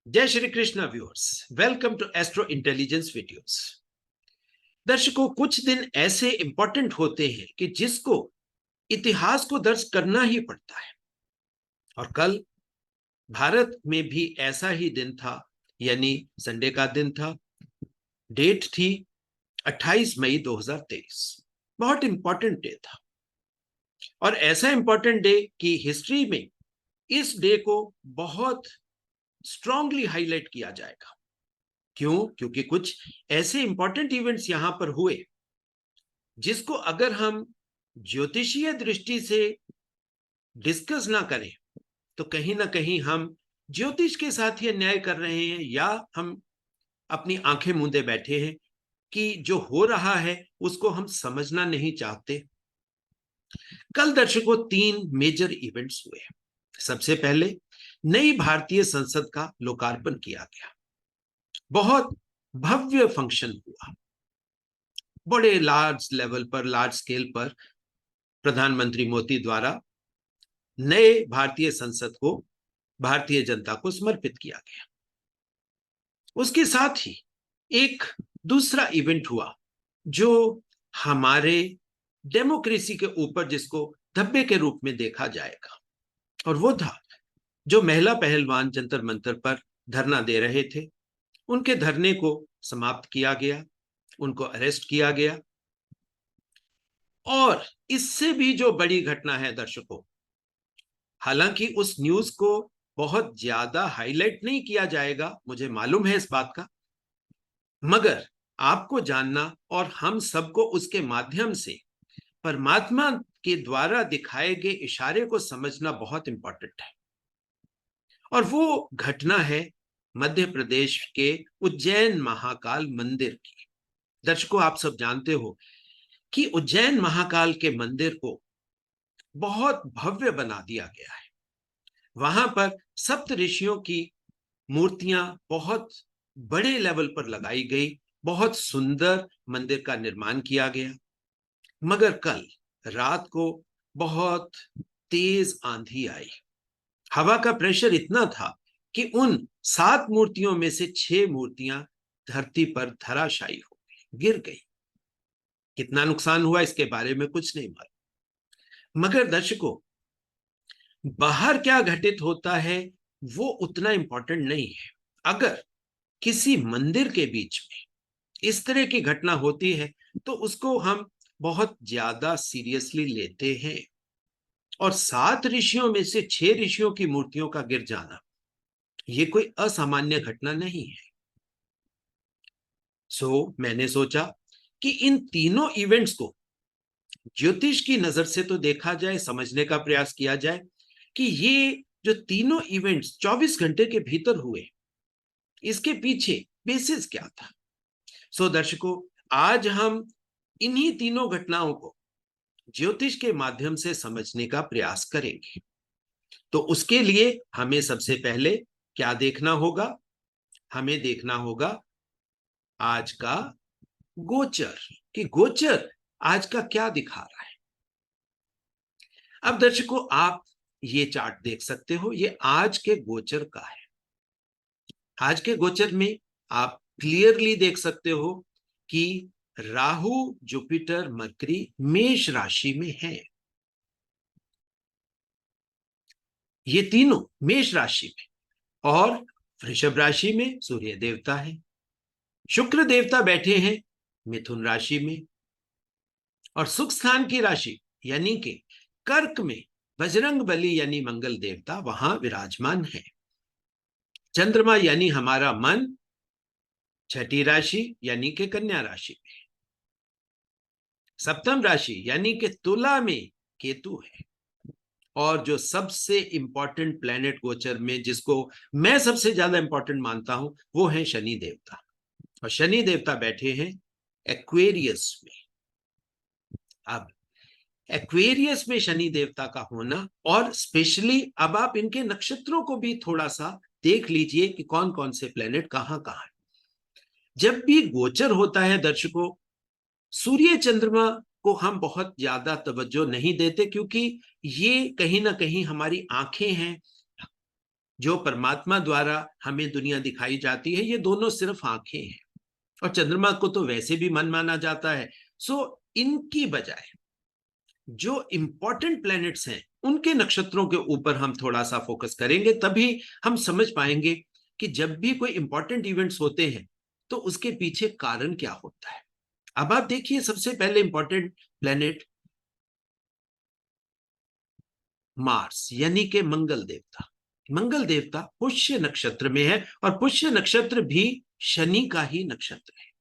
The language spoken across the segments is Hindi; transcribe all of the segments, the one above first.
जय Shri Krishna viewers, welcome to astro intelligence videos. दर्शकों, कुछ दिन ऐसे इंपॉर्टेंट होते हैं कि जिसको इतिहास को दर्ज करना ही पड़ता है। और कल भारत में भी ऐसा ही दिन था, यानी संडे का दिन था। डेट थी 28 मई 2023। बहुत इंपॉर्टेंट डे था और ऐसा इंपॉर्टेंट डे कि हिस्ट्री में इस डे को बहुत स्ट्रांगली हाईलाइट किया जाएगा। क्यों? क्योंकि कुछ ऐसे इंपॉर्टेंट इवेंट्स यहां पर हुए जिसको अगर हम ज्योतिषीय दृष्टि से डिस्कस ना करें तो कहीं ना कहीं हम ज्योतिष के साथ ही अन्याय कर रहे हैं, या हम अपनी आंखें मूंदे बैठे हैं कि जो हो रहा है उसको हम समझना नहीं चाहते। कल दर्शकों 3 मेजर इवेंट्स हुए। सबसे पहले नई भारतीय संसद का लोकार्पण किया गया। बहुत भव्य फंक्शन हुआ, बड़े लार्ज लेवल पर, लार्ज स्केल पर प्रधानमंत्री मोदी द्वारा नए भारतीय संसद को भारतीय जनता को समर्पित किया गया। उसके साथ ही एक दूसरा इवेंट हुआ जो हमारे डेमोक्रेसी के ऊपर, जिसको धब्बे के रूप में देखा जाएगा, और वो था जो महिला पहलवान जंतर मंतर पर धरना दे रहे थे, उनके धरने को समाप्त किया गया, उनको अरेस्ट किया गया। और इससे भी जो बड़ी घटना है दर्शकों, हालांकि उस न्यूज को बहुत ज्यादा हाईलाइट नहीं किया जाएगा, मुझे मालूम है इस बात का, मगर आपको जानना और हम सबको उसके माध्यम से परमात्मा के द्वारा दिखाए गए इशारे को समझना बहुत इंपॉर्टेंट है। और वो घटना है मध्य प्रदेश के उज्जैन महाकाल मंदिर की। दर्शकों, आप सब जानते हो कि उज्जैन महाकाल के मंदिर को बहुत भव्य बना दिया गया है। वहां पर सप्त ऋषियों की मूर्तियां बहुत बड़े लेवल पर लगाई गई, बहुत सुंदर मंदिर का निर्माण किया गया। मगर कल रात को बहुत तेज आंधी आई। हवा का प्रेशर इतना था कि उन 7 मूर्तियों में से 6 मूर्तियां धरती पर धराशायी हो गई, गिर गई। कितना नुकसान हुआ इसके बारे में कुछ नहीं मालूम, मगर दर्शकों, बाहर क्या घटित होता है वो उतना इंपॉर्टेंट नहीं है। अगर किसी मंदिर के बीच में इस तरह की घटना होती है तो उसको हम बहुत ज्यादा सीरियसली लेते हैं। और 7 ऋषियों में से 6 ऋषियों की मूर्तियों का गिर जाना, ये कोई असामान्य घटना नहीं है। मैंने सोचा कि इन तीनों इवेंट्स को ज्योतिष की नजर से तो देखा जाए, समझने का प्रयास किया जाए कि ये जो तीनों इवेंट्स 24 घंटे के भीतर हुए, इसके पीछे बेसिस क्या था। दर्शकों, आज हम इन्हीं तीनों घटनाओं को ज्योतिष के माध्यम से समझने का प्रयास करेंगे। तो उसके लिए हमें सबसे पहले क्या देखना होगा? हमें देखना होगा आज का गोचर, कि गोचर आज का क्या दिखा रहा है। अब दर्शकों, आप ये चार्ट देख सकते हो, ये आज के गोचर का है। आज के गोचर में आप क्लियरली देख सकते हो कि राहु, जुपिटर, मरकरी मेष राशि में है। ये तीनों मेष राशि में, और वृषभ राशि में सूर्य देवता है। शुक्र देवता बैठे हैं मिथुन राशि में, और सुख स्थान की राशि यानी कि कर्क में बजरंग बली यानी मंगल देवता वहां विराजमान है। चंद्रमा यानी हमारा मन छठी राशि यानी कि कन्या राशि में। सप्तम राशि यानी कि तुला में केतु है। और जो सबसे इंपॉर्टेंट प्लेनेट गोचर में, जिसको मैं सबसे ज्यादा इंपॉर्टेंट मानता हूं, वो है शनि देवता। और शनि देवता बैठे हैं एक्वेरियस में। अब एक्वेरियस में शनि देवता का होना, और स्पेशली अब आप इनके नक्षत्रों को भी थोड़ा सा देख लीजिए कि कौन कौन से प्लेनेट कहां कहां है। जब भी गोचर होता है दर्शकों, सूर्य चंद्रमा को हम बहुत ज्यादा तवज्जो नहीं देते, क्योंकि ये कहीं ना कहीं हमारी आंखें हैं, जो परमात्मा द्वारा हमें दुनिया दिखाई जाती है, ये दोनों सिर्फ आंखें हैं, और चंद्रमा को तो वैसे भी मन माना जाता है। सो इनकी बजाय जो इंपॉर्टेंट प्लैनेट्स हैं उनके नक्षत्रों के ऊपर हम थोड़ा सा फोकस करेंगे, तभी हम समझ पाएंगे कि जब भी कोई इंपॉर्टेंट इवेंट्स होते हैं तो उसके पीछे कारण क्या होता है। अब आप देखिए, सबसे पहले इंपॉर्टेंट प्लैनेट मार्स, यानी कि मंगल देवता। मंगल देवता पुष्य नक्षत्र में है, और पुष्य नक्षत्र भी शनि का ही नक्षत्र है।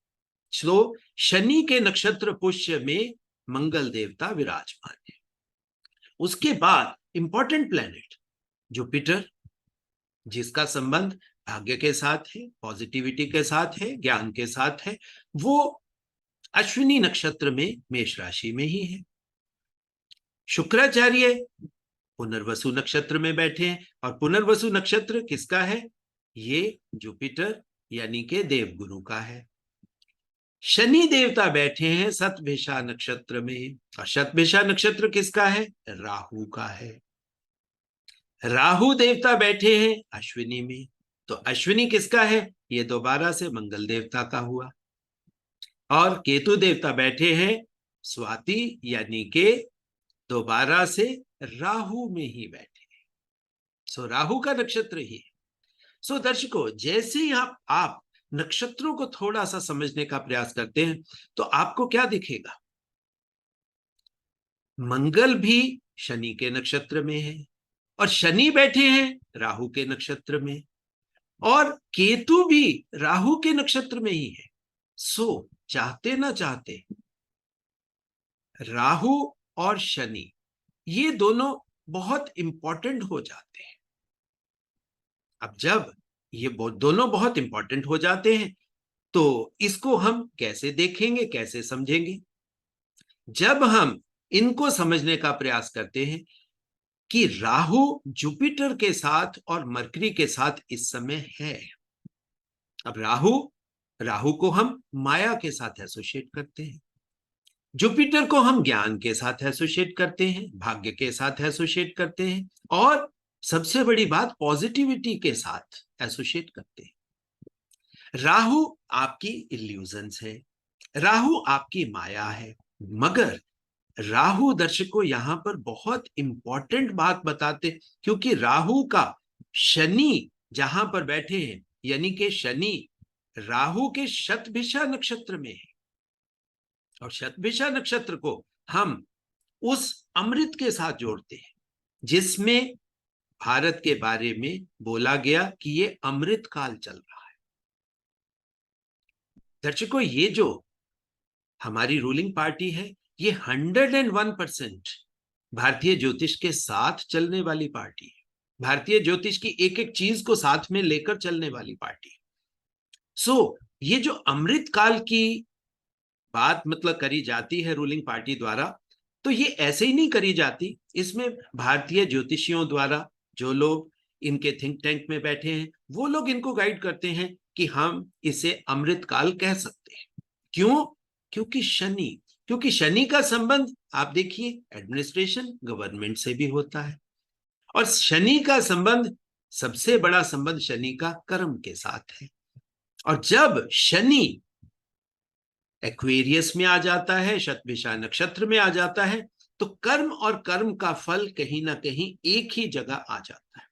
तो शनि के नक्षत्र पुष्य में मंगल देवता विराजमान है। उसके बाद इंपॉर्टेंट प्लैनेट जुपिटर, जिसका संबंध भाग्य के साथ है, पॉजिटिविटी के साथ है, ज्ञान के साथ है, वो अश्विनी नक्षत्र में मेष राशि में ही है। शुक्राचार्य पुनर्वसु नक्षत्र में बैठे हैं, और पुनर्वसु नक्षत्र किसका है? ये जुपिटर यानी के देवगुरु का है। शनि देवता बैठे हैं शतभिषा नक्षत्र में, और शतभिषा नक्षत्र किसका है? राहु का है। राहु देवता बैठे हैं अश्विनी में, तो अश्विनी किसका है? ये दोबारा से मंगल देवता का हुआ। और केतु देवता बैठे हैं स्वाति, यानी के दोबारा से राहु में ही बैठे हैं। सो राहु का नक्षत्र ही है। सो दर्शकों, जैसे ही आप नक्षत्रों को थोड़ा सा समझने का प्रयास करते हैं तो आपको क्या दिखेगा? मंगल भी शनि के नक्षत्र में है, और शनि बैठे हैं राहु के नक्षत्र में, और केतु भी राहु के नक्षत्र में ही है। सो चाहते ना चाहते राहु और शनि ये दोनों बहुत इंपॉर्टेंट हो जाते हैं। अब जब ये दोनों बहुत इंपॉर्टेंट हो जाते हैं तो इसको हम कैसे देखेंगे, कैसे समझेंगे? जब हम इनको समझने का प्रयास करते हैं कि राहु जुपिटर के साथ और मरकरी के साथ इस समय है। अब राहु को हम माया के साथ एसोसिएट करते हैं, जुपिटर को हम ज्ञान के साथ एसोसिएट करते हैं, भाग्य के साथ एसोसिएट करते हैं, और सबसे बड़ी बात पॉजिटिविटी के साथ एसोसिएट करते हैं। राहु आपकी इल्यूजन्स है, राहु आपकी माया है। मगर राहु दर्शकों यहां पर बहुत इंपॉर्टेंट बात बताते, क्योंकि राहु का शनि जहां पर बैठे हैं, यानी कि शनि राहु के शतभिषा नक्षत्र में है, और शतभिषा नक्षत्र को हम उस अमृत के साथ जोड़ते हैं जिसमें भारत के बारे में बोला गया कि ये अमृत काल चल रहा है। दर्शकों, ये जो हमारी रूलिंग पार्टी है ये 101% भारतीय ज्योतिष के साथ चलने वाली पार्टी है, भारतीय ज्योतिष की एक एक चीज को साथ में लेकर चलने वाली पार्टी है। सो ये जो अमृत काल की बात मतलब करी जाती है रूलिंग पार्टी द्वारा, तो ये ऐसे ही नहीं करी जाती, इसमें भारतीय ज्योतिषियों द्वारा जो लोग इनके थिंक टैंक में बैठे हैं वो लोग इनको गाइड करते हैं कि हम इसे अमृत काल कह सकते हैं। क्यों? क्योंकि शनि का संबंध आप देखिए एडमिनिस्ट्रेशन गवर्नमेंट से भी होता है, और शनि का संबंध सबसे बड़ा संबंध शनि का कर्म के साथ है। और जब शनि एक्वेरियस में आ जाता है, शतभिषा नक्षत्र में आ जाता है, तो कर्म और कर्म का फल कहीं ना कहीं एक ही जगह आ जाता है।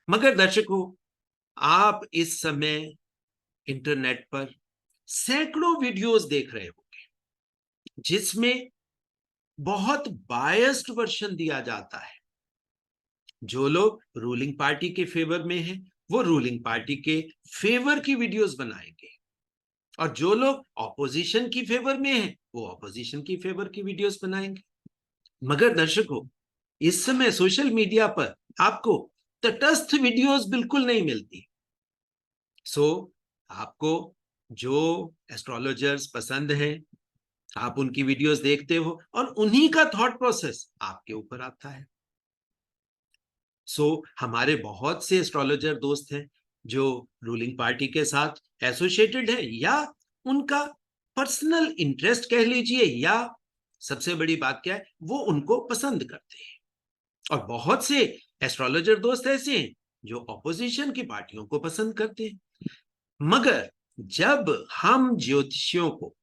मगर दर्शकों, आप इस समय इंटरनेट पर सैकड़ों वीडियोस देख रहे होंगे जिसमें बहुत बायस्ड वर्जन दिया जाता है। जो लोग रूलिंग पार्टी के फेवर में हैं वो रूलिंग पार्टी के फेवर की वीडियोस बनाएंगे, और जो लोग ऑपोजिशन की फेवर में हैं वो ऑपोजिशन की फेवर की वीडियोस बनाएंगे। मगर दर्शकों, इस समय सोशल मीडिया पर आपको तटस्थ वीडियोस बिल्कुल नहीं मिलती। सो आपको जो एस्ट्रोलॉजर्स पसंद हैं आप उनकी वीडियोस देखते हो, और उन्हीं का थॉट प्रोसेस आपके ऊपर आता है। हमारे बहुत से एस्ट्रोलॉजर दोस्त हैं जो रूलिंग पार्टी के साथ एसोसिएटेड है, या उनका पर्सनल इंटरेस्ट कह लीजिए, या सबसे बड़ी बात क्या है, वो उनको पसंद करते हैं। और बहुत से एस्ट्रोलॉजर दोस्त ऐसे हैं जो ऑपोजिशन की पार्टियों को पसंद करते हैं। मगर जब हम ज्योतिषियों को,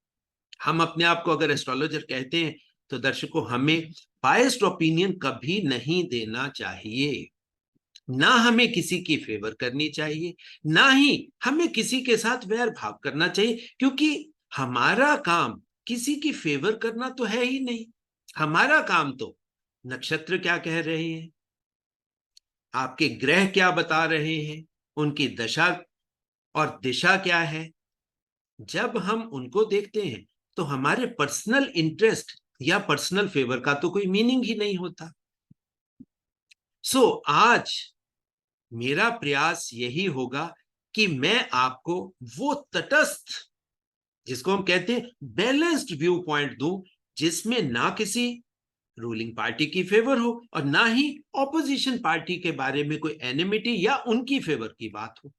हम अपने आप को अगर एस्ट्रोलॉजर कहते हैं, तो दर्शकों हमें बायस्ड ओपिनियन कभी नहीं देना चाहिए। ना हमें किसी की फेवर करनी चाहिए, ना ही हमें किसी के साथ वैर भाव करना चाहिए, क्योंकि हमारा काम किसी की फेवर करना तो है ही नहीं। हमारा काम तो नक्षत्र क्या कह रहे हैं, आपके ग्रह क्या बता रहे हैं, उनकी दशा और दिशा क्या है, जब हम उनको देखते हैं तो हमारे पर्सनल इंटरेस्ट या पर्सनल फेवर का तो कोई मीनिंग ही नहीं होता। आज मेरा प्रयास यही होगा कि मैं आपको वो तटस्थ, जिसको हम कहते हैं बैलेंस्ड व्यू पॉइंट दूं, जिसमें ना किसी रूलिंग पार्टी की फेवर हो और ना ही ऑपोजिशन पार्टी के बारे में कोई एनिमिटी या उनकी फेवर की बात हो।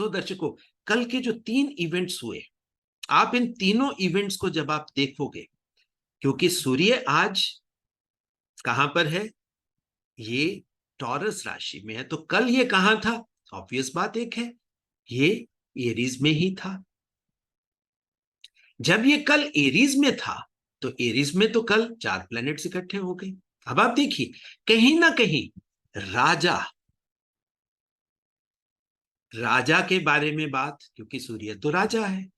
दर्शकों, कल के जो 3 इवेंट्स हुए, आप इन तीनों इवेंट्स को जब आप देखोगे, क्योंकि सूर्य आज कहां पर है, ये टॉरस राशि में है, तो कल ये कहां था, ऑब्वियस बात एक है, ये एरीज में ही था। जब ये कल एरीज में था, तो एरीज में तो कल 4 प्लैनेट्स इकट्ठे हो गए। अब आप देखिए, कहीं ना कहीं राजा के बारे में बात, क्योंकि सूर्य तो राजा है,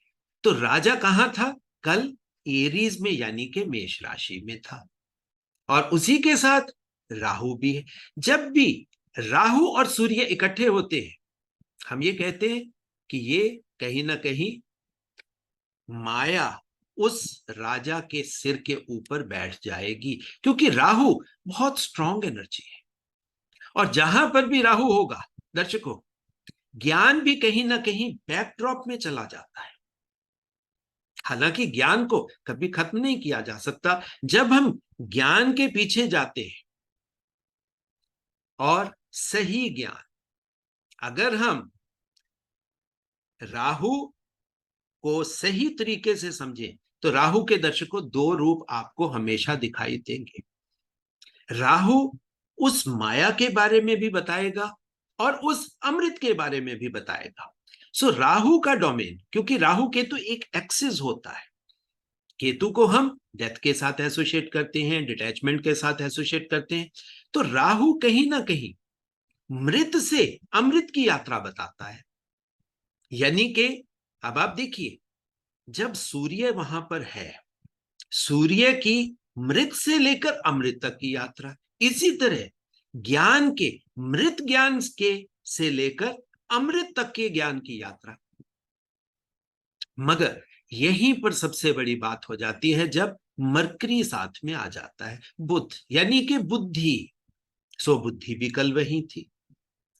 तो राजा कहां था, कल एरीज में, यानी कि मेष राशि में था, और उसी के साथ राहु भी है। जब भी राहु और सूर्य इकट्ठे होते हैं, हम ये कहते हैं कि ये कहीं ना कहीं माया उस राजा के सिर के ऊपर बैठ जाएगी, क्योंकि राहु बहुत स्ट्रांग एनर्जी है। और जहां पर भी राहु होगा दर्शकों, ज्ञान भी कहीं ना कहीं बैकड्रॉप में चला जाता है। हालांकि ज्ञान को कभी खत्म नहीं किया जा सकता। जब हम ज्ञान के पीछे जाते हैं, और सही ज्ञान, अगर हम राहु को सही तरीके से समझें, तो राहु के दर्शकों 2 रूप आपको हमेशा दिखाई देंगे। राहु उस माया के बारे में भी बताएगा और उस अमृत के बारे में भी बताएगा। राहु का डोमेन, क्योंकि राहु केतु एक एक्सिस होता है, केतु को हम डेथ के साथ एसोसिएट करते हैं, डिटैचमेंट के साथ एसोसिएट करते हैं, तो राहु कहीं ना कहीं मृत से अमृत की यात्रा बताता है। यानी कि अब आप देखिए, जब सूर्य वहां पर है, सूर्य की मृत से लेकर अमृत तक की यात्रा, इसी तरह ज्ञान के मृत ज्ञान के से लेकर अमृत तक के ज्ञान की यात्रा। मगर यहीं पर सबसे बड़ी बात हो जाती है जब मरकरी साथ में आ जाता है, बुध, यानी कि बुद्धि। बुद्धि भी कल वही थी।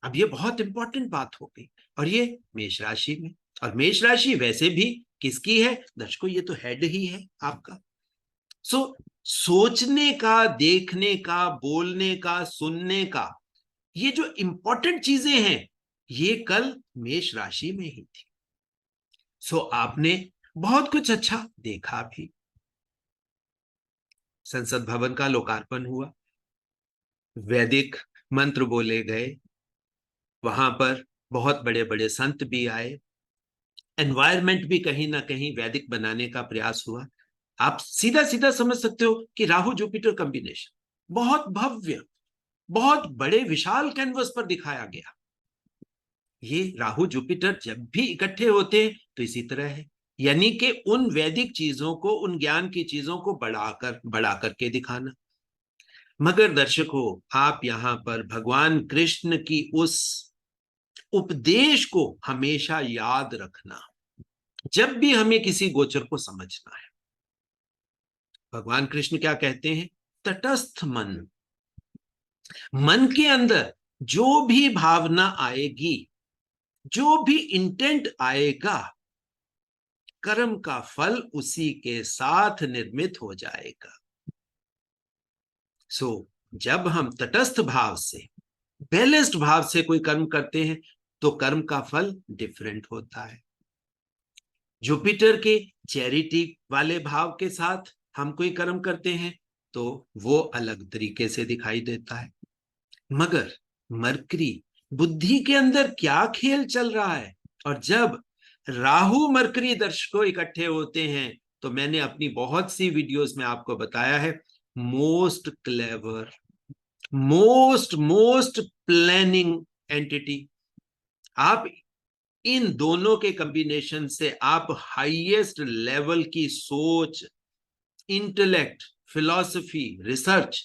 अब ये बहुत इंपॉर्टेंट बात हो गई, और ये मेष राशि में, और मेष राशि वैसे भी किसकी है दर्शकों, ये तो हेड ही है आपका। सोचने का, देखने का, बोलने का, सुनने का, ये जो इंपॉर्टेंट चीजें हैं, ये कल मेष राशि में ही थी। आपने बहुत कुछ अच्छा देखा भी। संसद भवन का लोकार्पण हुआ, वैदिक मंत्र बोले गए, वहां पर बहुत बड़े बड़े संत भी आए, एनवायरमेंट भी कहीं ना कहीं वैदिक बनाने का प्रयास हुआ। आप सीधा सीधा समझ सकते हो कि राहु जुपिटर कॉम्बिनेशन बहुत भव्य, बहुत बड़े विशाल कैनवस पर दिखाया गया। ये राहु जुपिटर जब भी इकट्ठे होते हैं तो इसी तरह है, यानी कि उन वैदिक चीजों को, उन ज्ञान की चीजों को बढ़ा करके दिखाना। मगर दर्शकों, आप यहां पर भगवान कृष्ण की उस उपदेश को हमेशा याद रखना, जब भी हमें किसी गोचर को समझना है। भगवान कृष्ण क्या कहते हैं, तटस्थ मन, मन के अंदर जो भी भावना आएगी, जो भी इंटेंट आएगा, कर्म का फल उसी के साथ निर्मित हो जाएगा। जब हम तटस्थ भाव से, बैलेंस्ड भाव से कोई कर्म करते हैं, तो कर्म का फल डिफरेंट होता है। जुपिटर के चैरिटी वाले भाव के साथ हम कोई कर्म करते हैं, तो वो अलग तरीके से दिखाई देता है। मगर मरकरी, बुद्धि के अंदर क्या खेल चल रहा है। और जब राहु मरकरी दर्शकों इकट्ठे होते हैं तो मैंने अपनी बहुत सी वीडियोस में आपको बताया है, most clever, most planning entity. आप इन दोनों के कॉम्बिनेशन से आप हाईएस्ट लेवल की सोच, इंटेलेक्ट, फिलॉसफी, रिसर्च,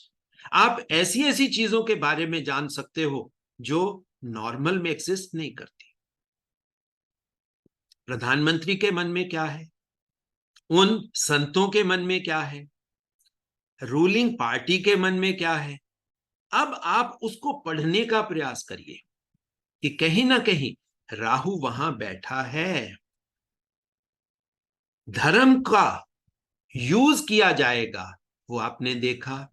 आप ऐसी ऐसी चीजों के बारे में जान सकते हो जो नॉर्मल में एग्जिस्ट नहीं करती। प्रधानमंत्री के मन में क्या है, उन संतों के मन में क्या है, रूलिंग पार्टी के मन में क्या है। अब आप उसको पढ़ने का प्रयास करिए कि कहीं ना कहीं राहु वहां बैठा है, धर्म का यूज किया जाएगा। वो आपने देखा,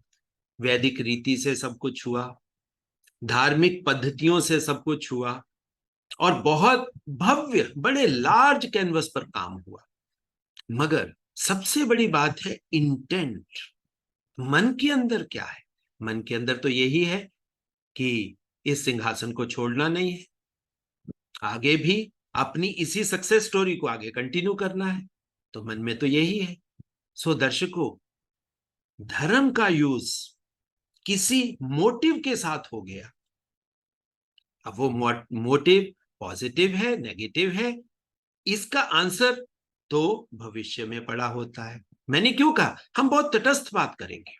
वैदिक रीति से सब कुछ हुआ, धार्मिक पद्धतियों से सब कुछ हुआ, और बहुत भव्य बड़े लार्ज कैनवस पर काम हुआ। मगर सबसे बड़ी बात है इंटेंट, मन के अंदर क्या है। मन के अंदर तो यही है कि इस सिंहासन को छोड़ना नहीं है, आगे भी अपनी इसी सक्सेस स्टोरी को आगे कंटिन्यू करना है। तो मन में तो यही है। सो दर्शकों, धर्म का यूज किसी मोटिव के साथ हो गया। अब वो मोटिव पॉजिटिव है, नेगेटिव है, इसका आंसर तो भविष्य में पड़ा होता है। मैंने क्यों कहा हम बहुत तटस्थ बात करेंगे।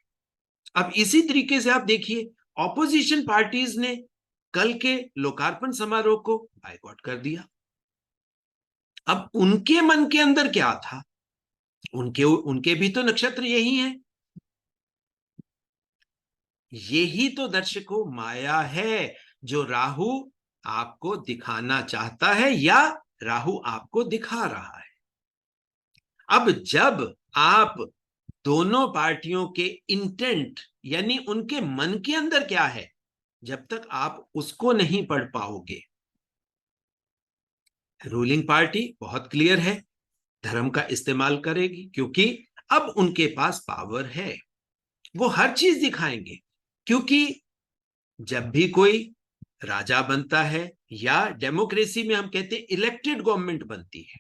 अब इसी तरीके से आप देखिए, ऑपोजिशन पार्टीज ने कल के लोकार्पण समारोह को बायकॉट कर दिया। अब उनके मन के अंदर क्या था, उनके उनके भी तो नक्षत्र यही है। यही तो दर्शकों माया है जो राहु आपको दिखाना चाहता है या राहु आपको दिखा रहा है। अब जब आप दोनों पार्टियों के इंटेंट यानी उनके मन के अंदर क्या है, जब तक आप उसको नहीं पढ़ पाओगे, रूलिंग पार्टी बहुत क्लियर है, धर्म का इस्तेमाल करेगी क्योंकि अब उनके पास पावर है, वो हर चीज दिखाएंगे। क्योंकि जब भी कोई राजा बनता है या डेमोक्रेसी में हम कहते हैं इलेक्टेड गवर्नमेंट बनती है,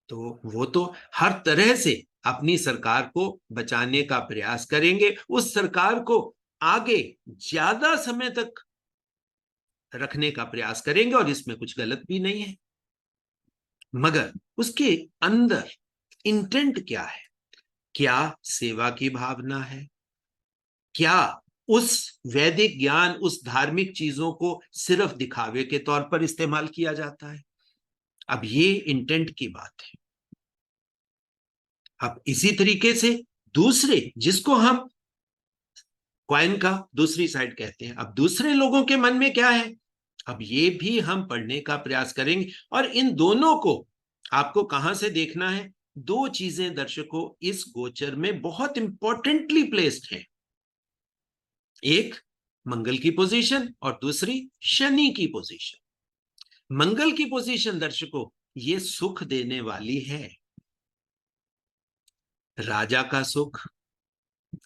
तो वो तो हर तरह से अपनी सरकार को बचाने का प्रयास करेंगे, उस सरकार को आगे ज्यादा समय तक रखने का प्रयास करेंगे, और इसमें कुछ गलत भी नहीं है। मगर उसके अंदर इंटेंट क्या है, क्या सेवा की भावना है, क्या उस वैदिक ज्ञान, उस धार्मिक चीजों को सिर्फ दिखावे के तौर पर इस्तेमाल किया जाता है। अब ये इंटेंट की बात है। अब इसी तरीके से दूसरे, जिसको हम कॉइन का दूसरी साइड कहते हैं, अब दूसरे लोगों के मन में क्या है, अब ये भी हम पढ़ने का प्रयास करेंगे। और इन दोनों को आपको कहां से देखना है, दो चीजें दर्शकों इस गोचर में बहुत इंपॉर्टेंटली प्लेस्ड हैं, एक मंगल की पोजीशन और दूसरी शनि की पोजीशन। मंगल की पोजीशन दर्शकों ये सुख देने वाली है, राजा का सुख,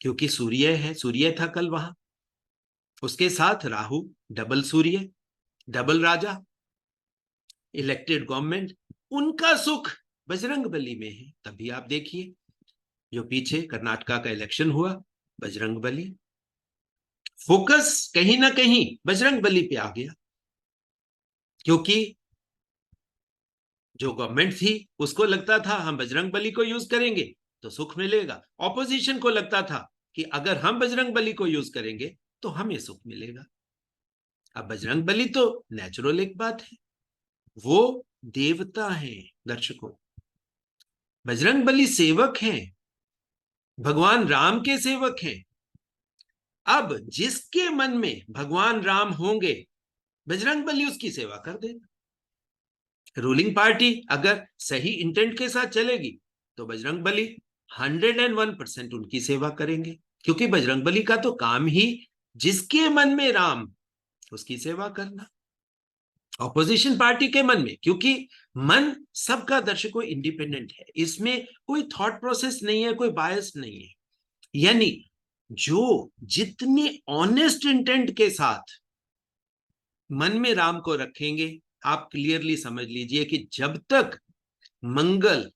क्योंकि सूर्य है, सूर्य था कल वहां, उसके साथ राहु, डबल सूर्य, डबल राजा, इलेक्टेड गवर्नमेंट, उनका सुख बजरंगबली में है। तभी आप देखिए जो पीछे कर्नाटका का इलेक्शन हुआ, बजरंगबली, फोकस कहीं ना कहीं बजरंगबली पे आ गया, क्योंकि जो गवर्नमेंट थी उसको लगता था हम बजरंगबली को यूज करेंगे तो सुख मिलेगा, ऑपोजिशन को लगता था कि अगर हम बजरंगबली को यूज करेंगे तो हमें सुख मिलेगा। अब बजरंगबली तो नेचुरल एक बात है, वो देवता है दर्शकों, बजरंगबली सेवक हैं, भगवान राम के सेवक हैं। अब जिसके मन में भगवान राम होंगे, बजरंगबली उसकी सेवा कर देगा। रूलिंग पार्टी अगर सही इंटेंट के साथ चलेगी तो बजरंगबली 101% उनकी सेवा करेंगे, क्योंकि बजरंगबली का तो काम ही जिसके मन में राम उसकी सेवा करना। ऑपोजिशन पार्टी के मन में, क्योंकि मन सबका दर्शकों इंडिपेंडेंट है, इसमें कोई थॉट प्रोसेस नहीं है, कोई बायस नहीं है, यानी जो जितनी ऑनेस्ट इंटेंट के साथ मन में राम को रखेंगे, आप क्लियरली समझ लीजिए कि जब तक मंगल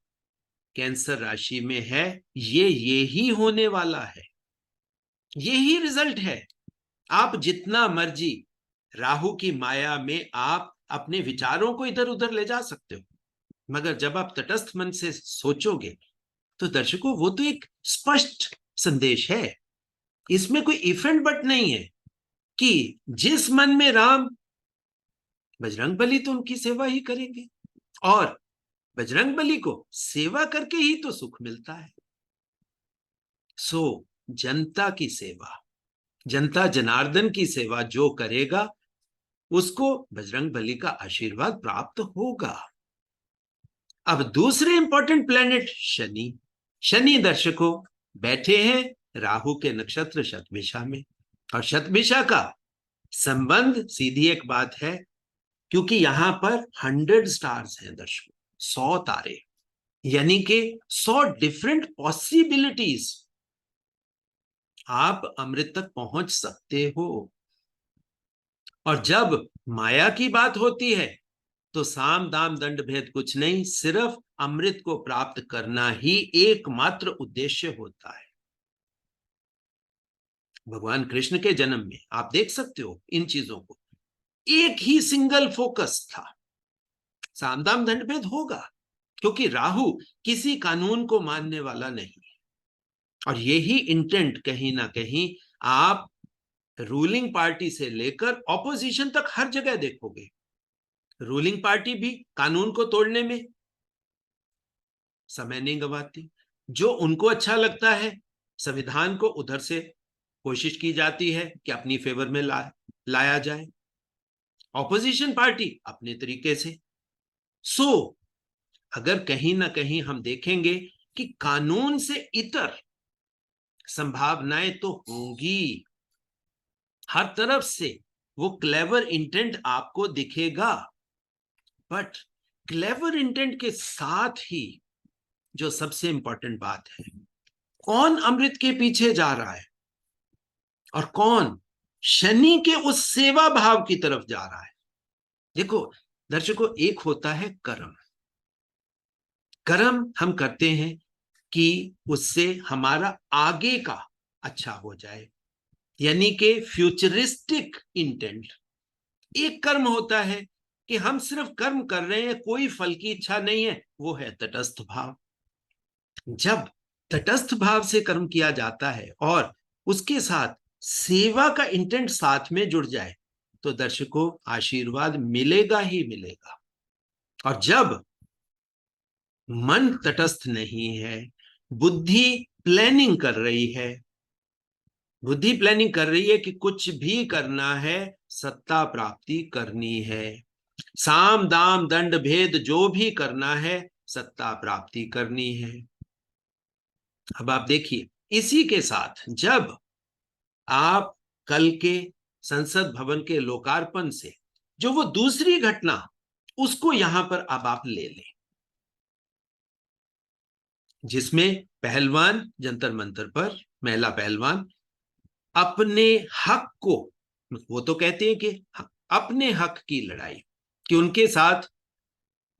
कैंसर राशि में है, ये ही होने वाला है, यही रिजल्ट है। आप जितना मर्जी राहु की माया में आप अपने विचारों को इधर उधर ले जा सकते हो, मगर जब आप तटस्थ मन से सोचोगे तो दर्शकों वो तो एक स्पष्ट संदेश है, इसमें कोई इफ एंड बट नहीं है कि जिस मन में राम, बजरंगबली तो उनकी सेवा ही करेंगे, और बजरंगबली को सेवा करके ही तो सुख मिलता है। सो जनता की सेवा, जनता जनार्दन की सेवा जो करेगा उसको बजरंगबली का आशीर्वाद प्राप्त होगा। अब दूसरे इंपॉर्टेंट प्लेनेट शनि, शनि दर्शकों बैठे हैं राहु के नक्षत्र शतभिषा में, और शतभिषा का संबंध सीधी एक बात है, क्योंकि यहां पर 100 स्टार्स हैं दर्शकों, 100 तारे, यानी कि 100 डिफरेंट पॉसिबिलिटीज, आप अमृत तक पहुंच सकते हो। और जब माया की बात होती है तो साम दाम दंड भेद कुछ नहीं, सिर्फ अमृत को प्राप्त करना ही एकमात्र उद्देश्य होता है। भगवान कृष्ण के जन्म में आप देख सकते हो इन चीजों को, एक ही सिंगल फोकस था, साम दाम दंड भेद होगा, क्योंकि राहु किसी कानून को मानने वाला नहीं है। और यही इंटेंट कहीं ना कहीं आप रूलिंग पार्टी से लेकर ऑपोजिशन तक हर जगह देखोगे। रूलिंग पार्टी भी कानून को तोड़ने में समय नहीं गंवाती, जो उनको अच्छा लगता है संविधान को उधर से कोशिश की जाती है कि अपनी फेवर में लाया जाए, ऑपोजिशन पार्टी अपने तरीके से। सो अगर कहीं ना कहीं हम देखेंगे कि कानून से इतर संभावनाएं तो होंगी, हर तरफ से वो क्लेवर इंटेंट आपको दिखेगा, बट क्लेवर इंटेंट के साथ ही जो सबसे इंपॉर्टेंट बात है, कौन अमृत के पीछे जा रहा है और कौन शनि के उस सेवा भाव की तरफ जा रहा है। देखो दर्शकों, एक होता है कर्म, कर्म हम करते हैं कि उससे हमारा आगे का अच्छा हो जाए, यानी कि फ्यूचरिस्टिक इंटेंट। एक कर्म होता है कि हम सिर्फ कर्म कर रहे हैं, कोई फल की इच्छा नहीं है, वो है तटस्थ भाव। जब तटस्थ भाव से कर्म किया जाता है और उसके साथ सेवा का इंटेंट साथ में जुड़ जाए तो दर्शकों आशीर्वाद मिलेगा ही मिलेगा। और जब मन तटस्थ नहीं है, बुद्धि प्लानिंग कर रही है, बुद्धि प्लानिंग कर रही है कि कुछ भी करना है, सत्ता प्राप्ति करनी है, साम दाम दंड भेद जो भी करना है सत्ता प्राप्ति करनी है। अब आप देखिए, इसी के साथ जब आप कल के संसद भवन के लोकार्पण से जो वो दूसरी घटना, उसको यहां पर अब आप ले लें, जिसमें पहलवान जंतर मंतर पर, महिला पहलवान अपने हक को, वो तो कहते हैं कि अपने हक की लड़ाई, कि उनके साथ,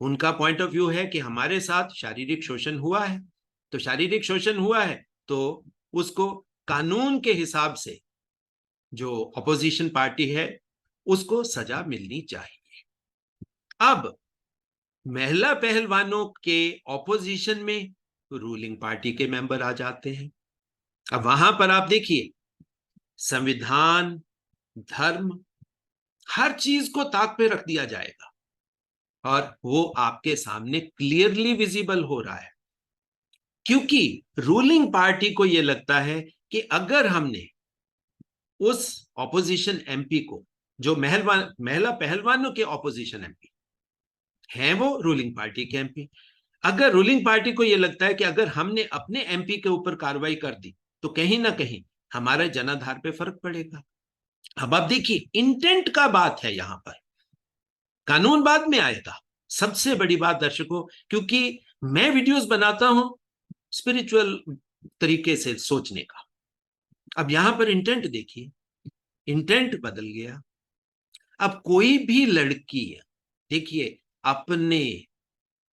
उनका पॉइंट ऑफ व्यू है कि हमारे साथ शारीरिक शोषण हुआ है, तो शारीरिक शोषण हुआ है तो उसको कानून के हिसाब से जो अपोजिशन पार्टी है उसको सजा मिलनी चाहिए। अब महिला पहलवानों के ऑपोजिशन में रूलिंग पार्टी के मेंबर आ जाते हैं। अब वहां पर आप देखिए, संविधान, धर्म, हर चीज को ताक पे रख दिया जाएगा और वो आपके सामने क्लियरली विजिबल हो रहा है, क्योंकि रूलिंग पार्टी को यह लगता है कि अगर हमने उस ऑपोजिशन एमपी को, जो महिला पहलवानों के ऑपोजिशन एमपी हैं, वो रूलिंग पार्टी के एमपी, अगर रूलिंग पार्टी को यह लगता है कि अगर हमने अपने एमपी के ऊपर कार्रवाई कर दी तो कहीं ना कहीं हमारे जनाधार पे फर्क पड़ेगा। अब आप देखिए, इंटेंट का बात है यहां पर, कानून बाद में आएगा। सबसे बड़ी बात दर्शकों, क्योंकि मैं वीडियोस बनाता हूं स्पिरिचुअल तरीके से सोचने का, अब यहां पर इंटेंट देखिए, इंटेंट बदल गया। अब कोई भी लड़की, देखिए, अपने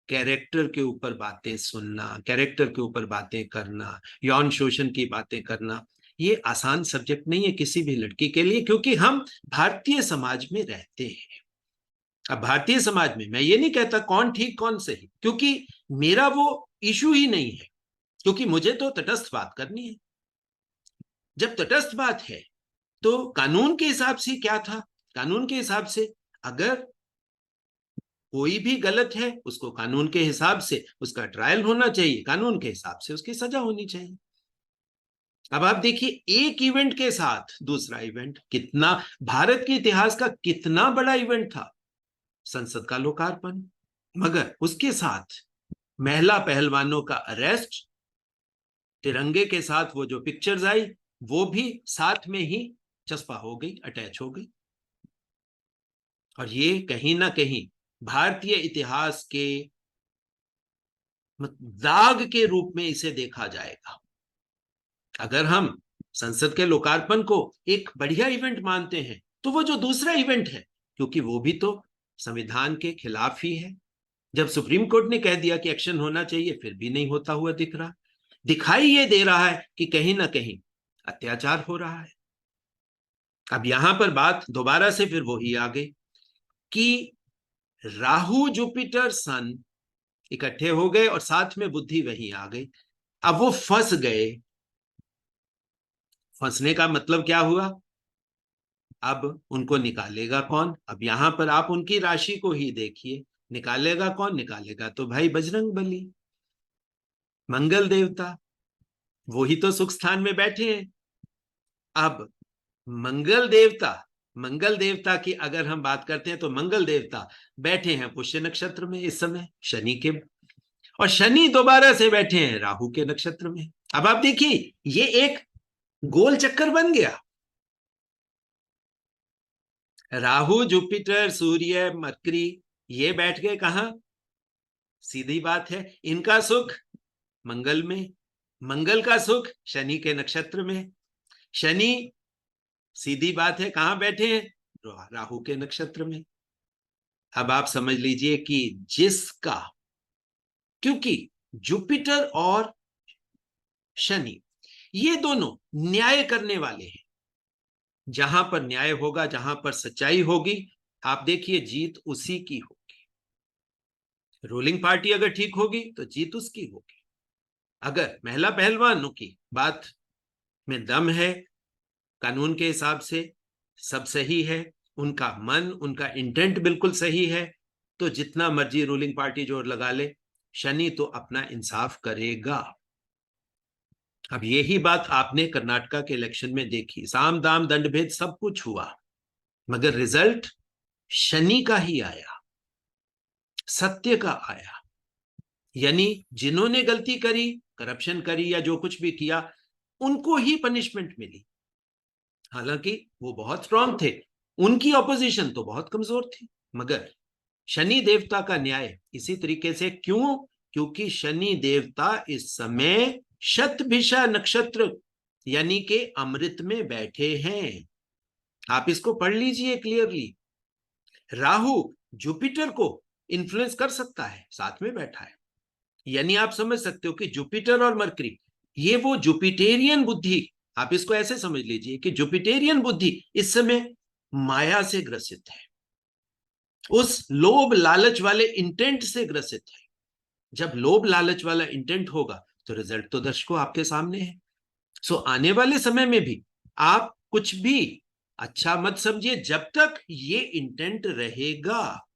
कैरेक्टर के ऊपर बातें सुनना, कैरेक्टर के ऊपर बातें करना, यौन शोषण की बातें करना, ये आसान सब्जेक्ट नहीं है किसी भी लड़की के लिए, क्योंकि हम भारतीय समाज में रहते हैं। अब भारतीय समाज में मैं ये नहीं कहता कौन ठीक कौन सही, क्योंकि मेरा वो इशू ही नहीं है, क्योंकि मुझे तो तटस्थ बात करनी है। जब तटस्थ बात है तो कानून के हिसाब से क्या था, कानून के हिसाब से अगर कोई भी गलत है उसको कानून के हिसाब से उसका ट्रायल होना चाहिए, कानून के हिसाब से उसकी सजा होनी चाहिए। अब आप देखिए, एक इवेंट के साथ दूसरा इवेंट, कितना भारत के इतिहास का कितना बड़ा इवेंट था संसद का लोकार्पण, मगर उसके साथ महिला पहलवानों का अरेस्ट, तिरंगे के साथ वो जो पिक्चर्स आई वो भी साथ में ही चस्पा हो गई, अटैच हो गई। और ये कहीं ना कहीं भारतीय इतिहास के दाग के रूप में इसे देखा जाएगा। अगर हम संसद के लोकार्पण को एक बढ़िया इवेंट मानते हैं तो वो जो दूसरा इवेंट है, क्योंकि वो भी तो संविधान के खिलाफ ही है, जब सुप्रीम कोर्ट ने कह दिया कि एक्शन होना चाहिए फिर भी नहीं होता हुआ दिख रहा, दिखाई ये दे रहा है कि कहीं ना कहीं अत्याचार हो रहा है। अब यहां पर बात दोबारा से फिर वही आ गई कि राहु जुपिटर सन इकट्ठे हो गए और साथ में बुद्धि वहीं आ गई। अब वो फंस गए। फंसने का मतलब क्या हुआ, अब उनको निकालेगा कौन। अब यहां पर आप उनकी राशि को ही देखिए, निकालेगा कौन, निकालेगा तो भाई बजरंग बली, मंगल देवता, वो ही तो सुख स्थान में बैठे हैं। अब मंगल देवता, मंगल देवता की अगर हम बात करते हैं तो मंगल देवता बैठे हैं पुष्य नक्षत्र में इस समय शनि के, और शनि दोबारा से बैठे हैं राहु के नक्षत्र में। अब आप देखिए ये एक गोल चक्कर बन गया। राहु जुपिटर सूर्य मरकरी ये बैठ गए कहां, सीधी बात है, इनका सुख मंगल में, मंगल का सुख शनि के नक्षत्र में, शनि सीधी बात है कहां बैठे हैं, राहु के नक्षत्र में। अब आप समझ लीजिए कि जिसका, क्योंकि जुपिटर और शनि ये दोनों न्याय करने वाले हैं, जहां पर न्याय होगा, जहां पर सच्चाई होगी, आप देखिए जीत उसी की होगी। रूलिंग पार्टी अगर ठीक होगी तो जीत उसकी होगी। अगर महिला पहलवानों की बात में दम है, कानून के हिसाब से सब सही है, उनका मन, उनका इंटेंट बिल्कुल सही है, तो जितना मर्जी रूलिंग पार्टी जोर लगा ले, शनि तो अपना इंसाफ करेगा। अब यही बात आपने कर्नाटका के इलेक्शन में देखी, साम दाम दंड भेद सब कुछ हुआ, मगर रिजल्ट शनि का ही आया, सत्य का आया। यानी जिन्होंने गलती करी, करप्शन करी या जो कुछ भी किया, उनको ही पनिशमेंट मिली। हालांकि वो बहुत स्ट्रांग थे, उनकी ऑपोजिशन तो बहुत कमजोर थी, मगर शनि देवता का न्याय इसी तरीके से। क्यों, क्योंकि शनि देवता इस समय शतभिषा नक्षत्र यानी कि अमृत में बैठे हैं। आप इसको पढ़ लीजिए क्लियरली। राहु जुपिटर को इन्फ्लुएंस कर सकता है, साथ में बैठा है, यानी आप समझ सकते हो कि जुपिटर और मरकरी, ये वो जुपिटेरियन बुद्धि, आप इसको ऐसे समझ लीजिए कि जुपिटेरियन बुद्धि इस समय माया से ग्रसित है, उस लोभ लालच वाले इंटेंट से ग्रसित है। जब लोभ लालच वाला इंटेंट होगा तो रिजल्ट तो दर्शकों आपके सामने है। सो आने वाले समय में भी आप कुछ भी अच्छा मत समझिए जब तक ये इंटेंट रहेगा,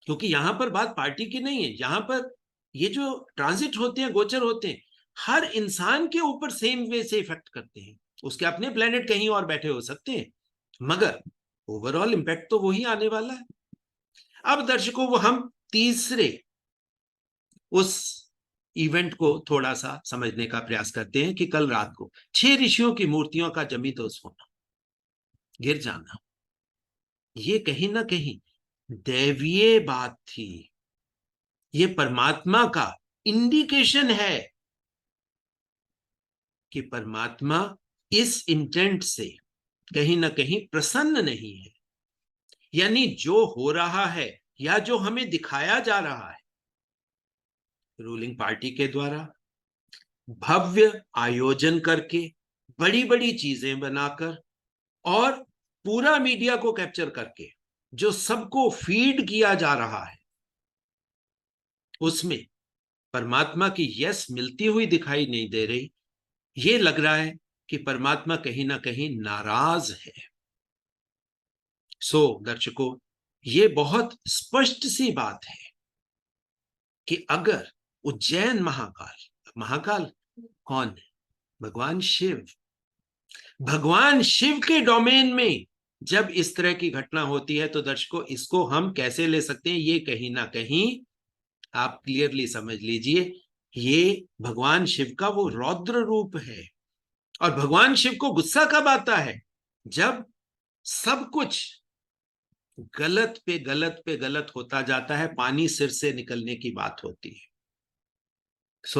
क्योंकि यहां पर बात पार्टी की नहीं है, यहां पर ये जो ट्रांजिट होते हैं, गोचर होते हैं, हर इंसान के ऊपर सेम वे से इफेक्ट करते हैं। उसके अपने प्लेनेट कहीं और बैठे हो सकते हैं, मगर ओवरऑल इंपैक्ट तो वही आने वाला है। अब दर्शकों वो हम तीसरे उस इवेंट को थोड़ा सा समझने का प्रयास करते हैं कि कल रात को 6 ऋषियों की मूर्तियों का जमी दोष होना, गिर जाना, ये कहीं ना कहीं दैवीय बात थी। ये परमात्मा का इंडिकेशन है कि परमात्मा इस इंटेंट से कहीं ना कहीं प्रसन्न नहीं है। यानी जो हो रहा है या जो हमें दिखाया जा रहा है रूलिंग पार्टी के द्वारा भव्य आयोजन करके, बड़ी बड़ी चीजें बनाकर और पूरा मीडिया को कैप्चर करके जो सबको फीड किया जा रहा है, उसमें परमात्मा की यस मिलती हुई दिखाई नहीं दे रही। ये लग रहा है कि परमात्मा कहीं ना कहीं नाराज है। दर्शकों, ये बहुत स्पष्ट सी बात है कि अगर उज्जैन महाकाल, महाकाल कौन है? भगवान शिव। भगवान शिव के डोमेन में जब इस तरह की घटना होती है तो दर्शकों, इसको हम कैसे ले सकते हैं? ये कहीं ना कहीं आप क्लियरली समझ लीजिए, ये भगवान शिव का वो रौद्र रूप है। और भगवान शिव को गुस्सा कब आता है? जब सब कुछ गलत पे गलत पे गलत होता जाता है, पानी सिर से निकलने की बात होती है।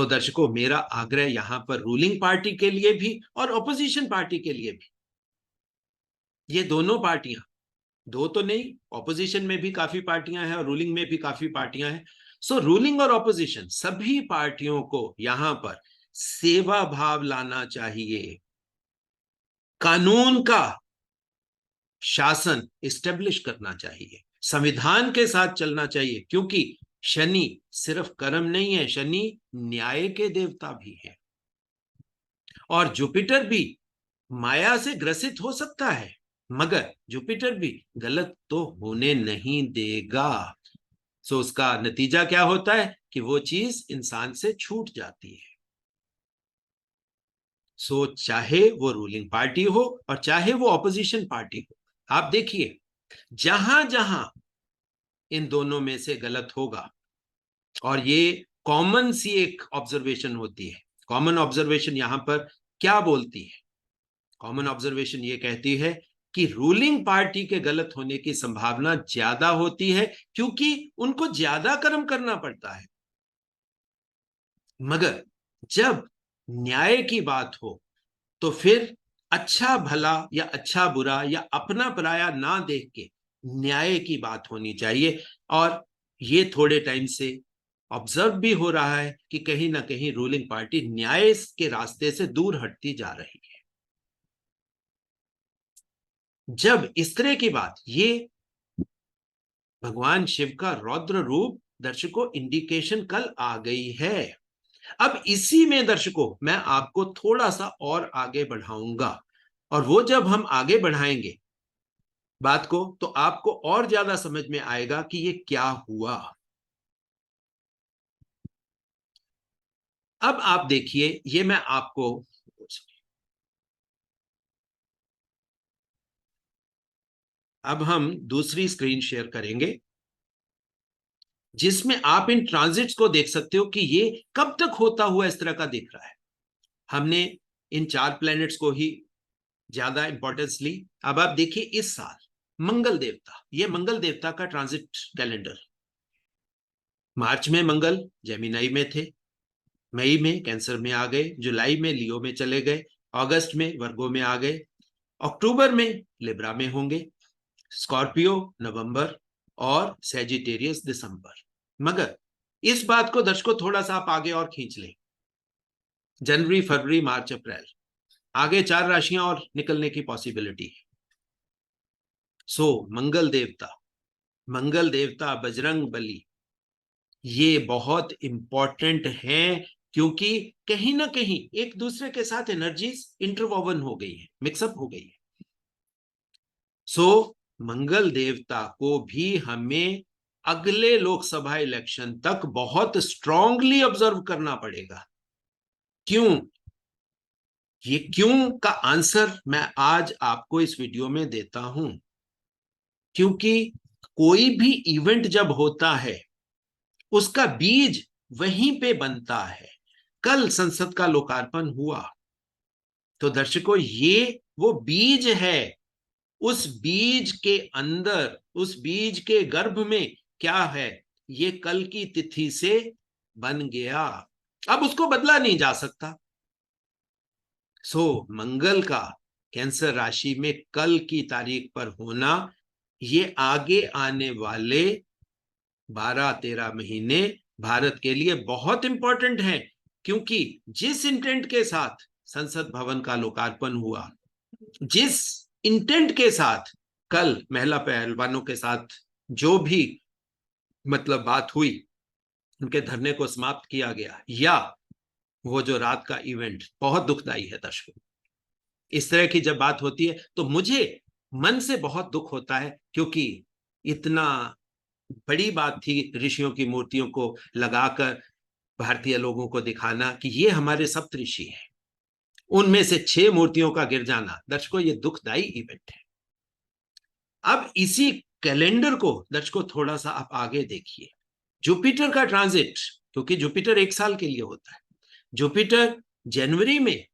दर्शकों, मेरा आग्रह यहां पर रूलिंग पार्टी के लिए भी और ऑपोजिशन पार्टी के लिए भी, ये दोनों पार्टियां, दो तो नहीं, ऑपोजिशन में भी काफी पार्टियां हैं और रूलिंग में भी काफी पार्टियां हैं। रूलिंग और ऑपोजिशन सभी पार्टियों को यहां पर सेवा भाव लाना चाहिए, कानून का शासन इस्टेब्लिश करना चाहिए, संविधान के साथ चलना चाहिए, क्योंकि शनि सिर्फ कर्म नहीं है, शनि न्याय के देवता भी है। और जुपिटर भी माया से ग्रसित हो सकता है, मगर जुपिटर भी गलत तो होने नहीं देगा। उसका नतीजा क्या होता है कि वो चीज इंसान से छूट जाती है। चाहे वो रूलिंग पार्टी हो और चाहे वो ऑपोजिशन पार्टी हो, आप देखिए जहां जहां इन दोनों में से गलत होगा, और ये कॉमन सी एक ऑब्जर्वेशन होती है। कॉमन ऑब्जर्वेशन यहां पर क्या बोलती है? कॉमन ऑब्जर्वेशन ये कहती है कि रूलिंग पार्टी के गलत होने की संभावना ज्यादा होती है, क्योंकि उनको ज्यादा कर्म करना पड़ता है। मगर जब न्याय की बात हो तो फिर अच्छा भला या अच्छा बुरा या अपना पराया ना देख के न्याय की बात होनी चाहिए। और ये थोड़े टाइम से ऑब्जर्व भी हो रहा है कि कहीं ना कहीं रूलिंग पार्टी न्याय के रास्ते से दूर हटती जा रही है। जब इस तरह की बात, ये भगवान शिव का रौद्र रूप, दर्शकों इंडिकेशन कल आ गई है। अब इसी में दर्शकों मैं आपको थोड़ा सा और आगे बढ़ाऊंगा, और वो जब हम आगे बढ़ाएंगे बात को, तो आपको और ज्यादा समझ में आएगा कि ये क्या हुआ। अब आप देखिए, ये मैं आपको, अब हम दूसरी स्क्रीन शेयर करेंगे जिसमें आप इन ट्रांजिट्स को देख सकते हो कि ये कब तक होता हुआ इस तरह का दिख रहा है। हमने इन 4 प्लैनेट्स को ही ज्यादा इंपॉर्टेंस ली। अब आप देखिए इस साल मंगल देवता, ये मंगल देवता का ट्रांजिट कैलेंडर। मार्च में मंगल जेमिनाई में थे, मई में कैंसर में आ गए, जुलाई में लियो में चले गए, अगस्त में वर्गो में आ गए, अक्टूबर में लिब्रा में होंगे, स्कॉर्पियो नवंबर और सैजिटेरियस दिसंबर। मगर इस बात को दर्शकों थोड़ा सा आप आगे और खींच लें, जनवरी फरवरी मार्च अप्रैल, आगे 4 राशियां और निकलने की पॉसिबिलिटी है। मंगल देवता बजरंग बली ये बहुत इंपॉर्टेंट है, क्योंकि कहीं ना कहीं एक दूसरे के साथ एनर्जीज इंटरवोवन हो गई है, मिक्सअप हो गई है। मंगल देवता को भी हमें अगले लोकसभा इलेक्शन तक बहुत स्ट्रांगली ऑब्जर्व करना पड़ेगा। क्यों? ये क्यों का आंसर मैं आज आपको इस वीडियो में देता हूं। क्योंकि कोई भी इवेंट जब होता है उसका बीज वहीं पे बनता है। कल संसद का लोकार्पण हुआ, तो दर्शकों ये वो बीज है। उस बीज के अंदर, उस बीज के गर्भ में क्या है, ये कल की तिथि से बन गया, अब उसको बदला नहीं जा सकता। मंगल का कैंसर राशि में कल की तारीख पर होना ये आगे आने वाले 12-13 महीने भारत के लिए बहुत इंपॉर्टेंट है, क्योंकि जिस इंटेंट के साथ संसद भवन का लोकार्पण हुआ, जिस इंटेंट के साथ कल महिला पहलवानों के साथ जो भी मतलब बात हुई, उनके धरने को समाप्त किया गया, या वो जो रात का इवेंट, बहुत दुखदाई है दर्शकों। इस तरह की जब बात होती है तो मुझे मन से बहुत दुख होता है, क्योंकि इतना बड़ी बात थी ऋषियों की मूर्तियों को लगाकर भारतीय लोगों को दिखाना कि ये हमारे सप्त ऋषि हैं, उनमें से 6 मूर्तियों का गिर जाना। दर्शकों, ये दुखदाई इवेंट है। अब इसी कैलेंडर को दर्शकों थोड़ा सा आप आगे देखिए, जुपिटर का ट्रांजिट, क्योंकि जुपिटर 1 साल के लिए होता है। जुपिटर जनवरी में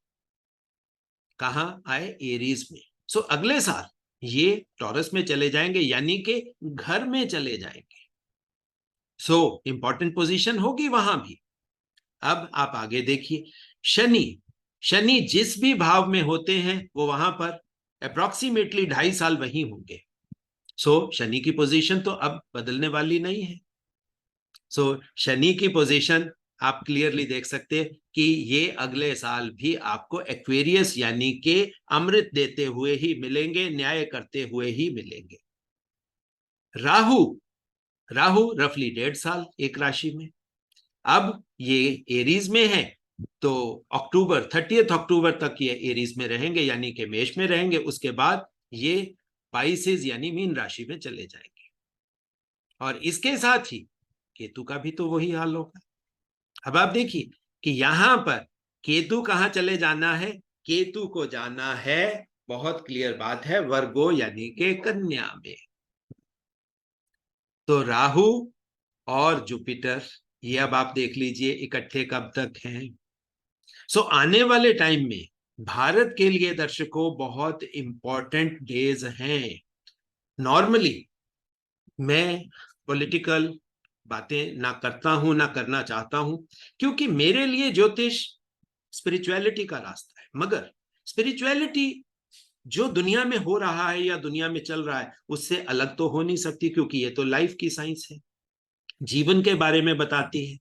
कहां आए? एरीज में। सो अगले साल ये टॉरस में चले जाएंगे, यानी कि घर में चले जाएंगे। सो इंपॉर्टेंट पोजीशन होगी वहां भी। अब आप आगे देखिए, शनि, शनि जिस भी भाव में होते हैं वो वहां पर अप्रोक्सीमेटली 2.5 साल वहीं होंगे। सो शनि की पोजीशन तो अब बदलने वाली नहीं है। सो शनि की पोजीशन आप क्लियरली देख सकते हैं कि ये अगले साल भी आपको एक्वेरियस यानी कि अमृत देते हुए ही मिलेंगे, न्याय करते हुए ही मिलेंगे। राहु, राहु रफली 1.5 साल एक राशि में। अब ये एरीज में है, तो अक्टूबर 30 अक्टूबर तक ये एरीज में रहेंगे, यानी कि मेष में रहेंगे। उसके बाद ये पाइसेस यानी मीन राशि में चले जाएंगे। और इसके साथ ही केतु का भी तो वही हाल होगा। अब आप देखिए कि यहां पर केतु कहां चले जाना है? केतु को जाना है, बहुत क्लियर बात है, वर्गो यानी के कन्या में। तो राहु और जुपिटर ये अब आप देख लीजिए इकट्ठे कब तक हैं। सो आने वाले टाइम में भारत के लिए दर्शकों बहुत इंपॉर्टेंट डेज हैं। नॉर्मली मैं पॉलिटिकल बातें ना करता हूं, ना करना चाहता हूं, क्योंकि मेरे लिए ज्योतिष स्पिरिचुअलिटी का रास्ता है। मगर स्पिरिचुअलिटी जो दुनिया में हो रहा है या दुनिया में चल रहा है उससे अलग तो हो नहीं सकती, क्योंकि ये तो लाइफ की साइंस है, जीवन के बारे में बताती है।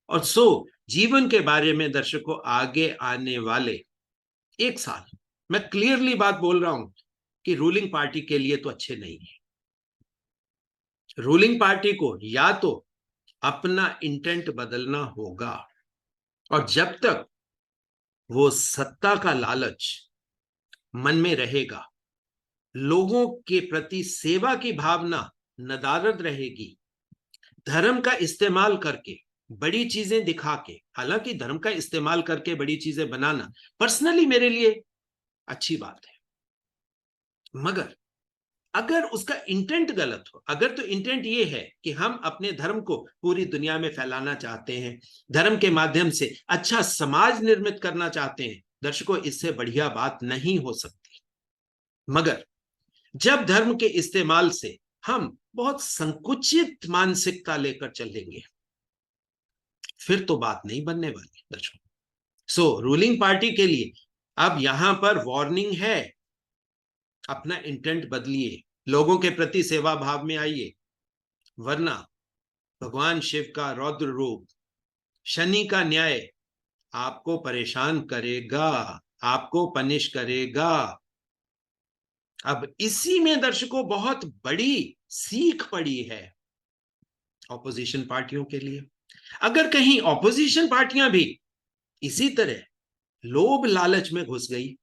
और सो जीवन के बारे में दर्शकों आगे आने वाले 1 साल मैं क्लियरली बात बोल रहा हूं कि रूलिंग पार्टी के लिए तो अच्छे नहीं है। रूलिंग पार्टी को या तो अपना इंटेंट बदलना होगा, और जब तक वो सत्ता का लालच मन में रहेगा, लोगों के प्रति सेवा की भावना नदारद रहेगी, धर्म का इस्तेमाल करके बड़ी चीजें दिखा के, हालांकि धर्म का इस्तेमाल करके बड़ी चीजें बनाना पर्सनली मेरे लिए अच्छी बात है, मगर अगर उसका इंटेंट गलत हो, अगर तो इंटेंट ये है कि हम अपने धर्म को पूरी दुनिया में फैलाना चाहते हैं, धर्म के माध्यम से अच्छा समाज निर्मित करना चाहते हैं, दर्शकों इससे बढ़िया बात नहीं हो सकती। मगर जब धर्म के इस्तेमाल से हम बहुत संकुचित मानसिकता लेकर चलेंगे, फिर तो बात नहीं बनने वाली दर्शकों। सो रूलिंग पार्टी के लिए अब यहां पर वार्निंग है, अपना इंटेंट बदलिए, लोगों के प्रति सेवा भाव में आइए, वरना भगवान शिव का रौद्र रूप शनि का न्याय आपको परेशान करेगा, आपको पनिश करेगा। अब इसी में दर्शकों बहुत बड़ी सीख पड़ी है ऑपोजिशन पार्टियों के लिए। अगर कहीं ऑपोजिशन पार्टियां भी इसी तरह लोभ लालच में घुस गई,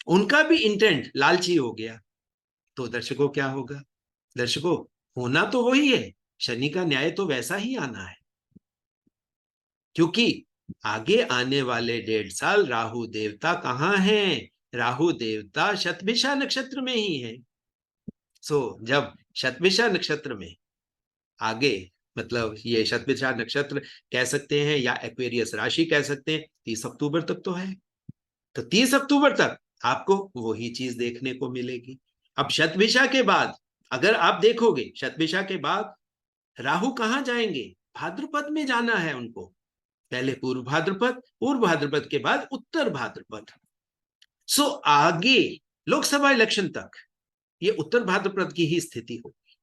उनका भी इंटेंट लालची हो गया, तो दर्शकों क्या होगा? दर्शकों, होना तो वही है, शनि का न्याय तो वैसा ही आना है, क्योंकि आगे आने वाले 1.5 साल राहु देवता कहां हैं? राहु देवता शतभिषा नक्षत्र में ही है। सो जब शतभिषा नक्षत्र में आगे, मतलब ये शतभिषा नक्षत्र कह सकते हैं या एक्वेरियस राशि कह सकते हैं, 30 अक्टूबर तक तो है। तो 30 अक्टूबर तक आपको वही चीज देखने को मिलेगी। अब शतभिषा के बाद अगर आप देखोगे, शतभिषा के बाद राहु कहां जाएंगे? भाद्रपद में जाना है उनको। पहले पूर्व भाद्रपद, पूर्व भाद्रपद के बाद उत्तर भाद्रपद। सो आगे लोकसभा इलेक्शन तक ये उत्तर भाद्रपद की ही स्थिति होगी,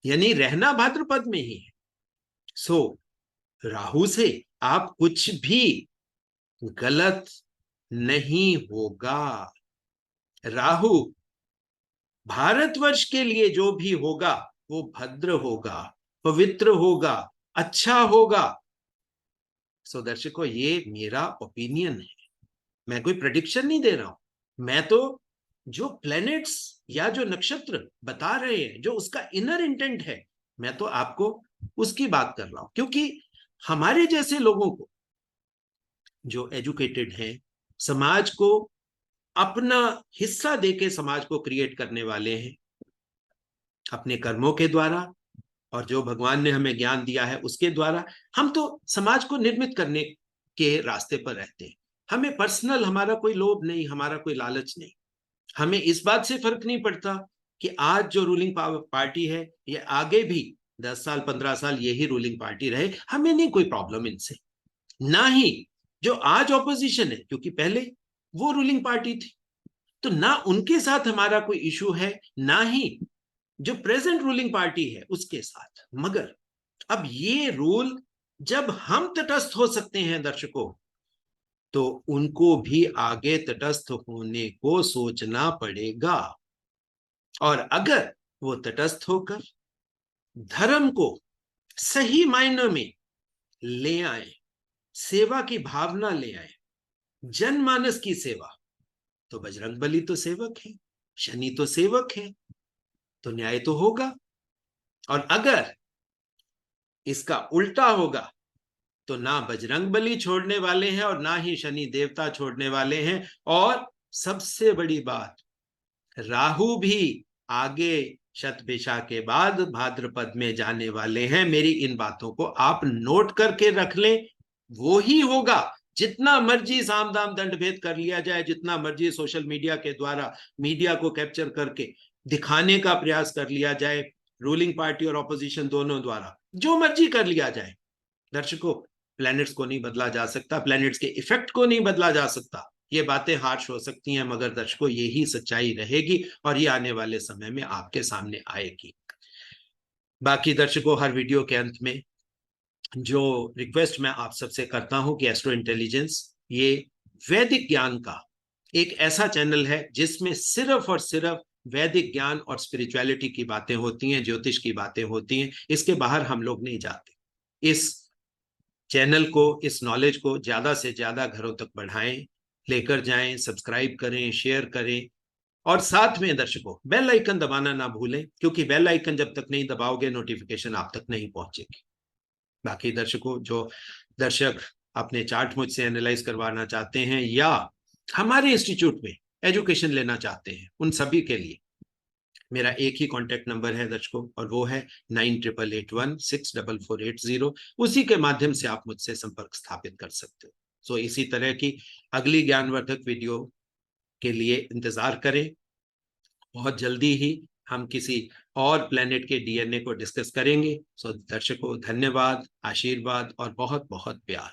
यानी रहना भाद्रपद में ही है। सो राहु से आप कुछ भी गलत नहीं होगा। राहु भारतवर्ष के लिए जो भी होगा वो भद्र होगा, पवित्र होगा, अच्छा होगा। सो दर्शकों, ये मेरा ओपिनियन है, मैं कोई प्रेडिक्शन नहीं दे रहा हूं। मैं तो जो प्लैनेट्स या जो नक्षत्र बता रहे हैं, जो उसका इनर इंटेंट है, मैं तो आपको उसकी बात कर रहा हूं। क्योंकि हमारे जैसे लोगों को, जो एजुकेटेड हैं, समाज को अपना हिस्सा देके समाज को क्रिएट करने वाले हैं अपने कर्मों के द्वारा, और जो भगवान ने हमें ज्ञान दिया है उसके द्वारा, हम तो समाज को निर्मित करने के रास्ते पर रहते हैं। हमें पर्सनल हमारा कोई लोभ नहीं, हमारा कोई लालच नहीं। हमें इस बात से फर्क नहीं पड़ता कि आज जो रूलिंग पार्टी है ये आगे भी 10 साल 15 साल यही रूलिंग पार्टी रहे, हमें नहीं कोई प्रॉब्लम इनसे। ना ही जो आज ऑपोजिशन है, क्योंकि पहले वो रूलिंग पार्टी थी, तो ना उनके साथ हमारा कोई इशू है, ना ही जो प्रेजेंट रूलिंग पार्टी है उसके साथ। मगर अब ये रूल जब हम तटस्थ हो सकते हैं दर्शकों, तो उनको भी आगे तटस्थ होने को सोचना पड़ेगा। और अगर वो तटस्थ होकर धर्म को सही मायनों में ले आए, सेवा की भावना ले आए, जनमानस की सेवा, तो बजरंग बली तो सेवक है, शनि तो सेवक है, तो न्याय तो होगा। और अगर इसका उल्टा होगा तो ना बजरंग बली छोड़ने वाले हैं और ना ही शनि देवता छोड़ने वाले हैं। और सबसे बड़ी बात, राहु भी आगे शतभिषा के बाद भाद्रपद में जाने वाले हैं। मेरी इन बातों को आप नोट करके रख लें। वो ही होगा, जितना मर्जी साम दाम दंड भेद कर लिया जाए, जितना मर्जी सोशल मीडिया के द्वारा मीडिया को कैप्चर करके दिखाने का प्रयास कर लिया जाए, रूलिंग पार्टी और ऑपोजिशन दोनों द्वारा जो मर्जी कर लिया जाए, दर्शकों प्लैनेट्स को नहीं बदला जा सकता, प्लैनेट्स के इफेक्ट को नहीं बदला जा सकता। ये बातें हार्श हो सकती हैं, मगर दर्शकों यही सच्चाई रहेगी और ये आने वाले समय में आपके सामने आएगी। बाकी दर्शकों, हर वीडियो के अंत में जो रिक्वेस्ट मैं आप सबसे करता हूं कि एस्ट्रो इंटेलिजेंस ये वैदिक ज्ञान का एक ऐसा चैनल है जिसमें सिर्फ और सिर्फ वैदिक ज्ञान और स्पिरिचुअलिटी की बातें होती हैं, ज्योतिष की बातें होती हैं। इसके बाहर हम लोग नहीं जाते। इस चैनल को, इस नॉलेज को ज्यादा से ज्यादा घरों तक बढ़ाएं, लेकर जाएं, सब्सक्राइब करें, शेयर करें, और साथ में दर्शकों बेल आइकन दबाना ना भूलें, क्योंकि बेल आइकन जब तक नहीं दबाओगे नोटिफिकेशन आप तक नहीं पहुंचेगी। बाकी दर्शकों, जो दर्शक अपने चार्ट मुझसे एनालाइज करवाना चाहते हैं या हमारे इंस्टीट्यूट में एजुकेशन लेना चाहते हैं, उन सभी के लिए मेरा एक ही कांटेक्ट नंबर है दर्शकों, और वो है 9881164480। उसी के माध्यम से आप मुझसे संपर्क स्थापित कर सकते हो। सो इसी तरह की अगली ज्ञानवर्धक वीडियो के लिए इंतजार करें। बहुत जल्दी ही हम किसी और प्लेनेट के डीएनए को डिस्कस करेंगे। सो दर्शकों, धन्यवाद, आशीर्वाद और बहुत बहुत प्यार।